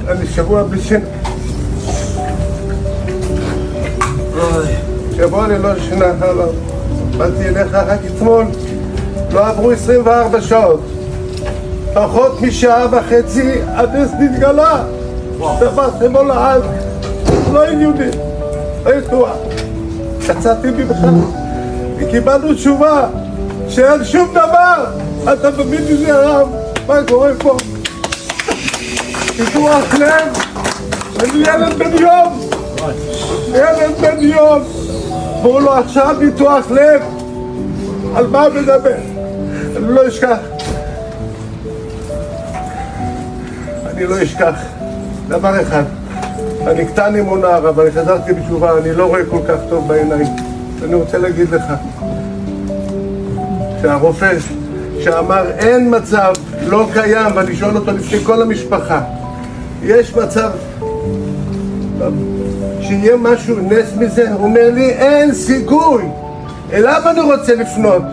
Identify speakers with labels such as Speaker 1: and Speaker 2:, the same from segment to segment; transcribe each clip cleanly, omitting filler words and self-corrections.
Speaker 1: אני שבוע בלי שינה. שבוע ללא שינה. באתי אליך רק אתמול, לא עברו 24 שעות. פחות משעה וחצי הנס נתגלה. דבר כמו לעד. לא יהודי, לא ידוע. יצאתי ממך וקיבלנו תשובה שאין שום דבר. אתה מבין מזה הרב? מה קורה פה? פיתוח לב. אני ילד בן יום. ילד בן יום. אמרו לו עכשיו פיתוח לב. על מה מדבר? אני לא אשכח. אני לא אשכח דבר אחד. אני קטן אמונה, אבל אני חזרתי בתשובה, אני לא רואה כל כך טוב בעיניים. אני רוצה להגיד לך שהרופא שאמר אין מצב, לא קיים, ואני שואל אותו לפני כל המשפחה, יש מצב שיהיה משהו נס מזה? הוא אומר לי אין סיכוי. אליו אני רוצה לפנות,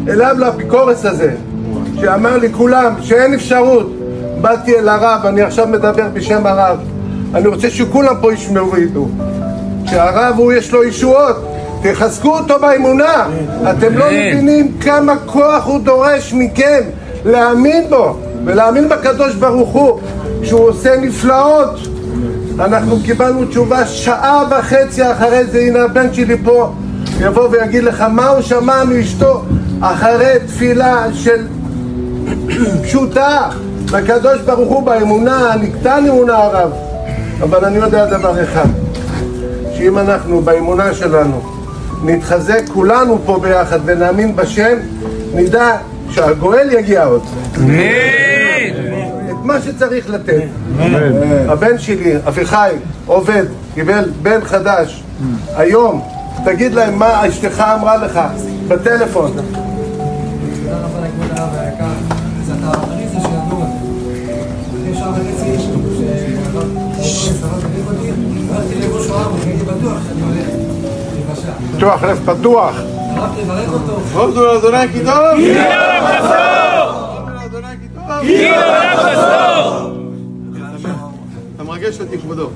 Speaker 1: אליו לאפיקורס הזה שאמר לי כולם שאין אפשרות. באתי אל הרב, אני עכשיו מדבר בשם הרב, אני רוצה שכולם פה ישמעו וידעו שהרב הוא יש לו ישועות, תחזקו אותו באמונה. אתם לא מבינים כמה כוח הוא דורש מכם להאמין בו ולהאמין בקדוש ברוך הוא שהוא עושה נפלאות. אנחנו קיבלנו תשובה שעה וחצי אחרי זה. הנה הבן שלי פה יבוא ויגיד לך מה הוא שמע מאשתו אחרי תפילה של פשוטה לקדוש ברוך הוא באמונה. אני קטן אמונה הרב, אבל אני יודע דבר אחד, שאם אנחנו באמונה שלנו נתחזק כולנו פה ביחד ונאמין בשם, נדע שהגואל יגיע עוד. את מה שצריך לתת. הבן שלי אביחי עובד, קיבל בן חדש היום. תגיד להם מה אשתך אמרה לך בטלפון.
Speaker 2: תודה רבה לכבוד הרב היקר. זה אתה הרב זה שידעו את זה. אחרי שעה וחצי שהרב תגיד אותי, הלכתי לבוש הרב והייתי בטוח שאני הולך לבשע.
Speaker 1: פתוח לב פתוח.
Speaker 2: הרב תברך אותו.
Speaker 1: עובדו לאדוני כי טוב.
Speaker 3: כי לעולם חסור.
Speaker 1: עובדו לאדוני כי טוב.
Speaker 3: כי לעולם חסור.
Speaker 1: אתה מרגש אותי כבודו.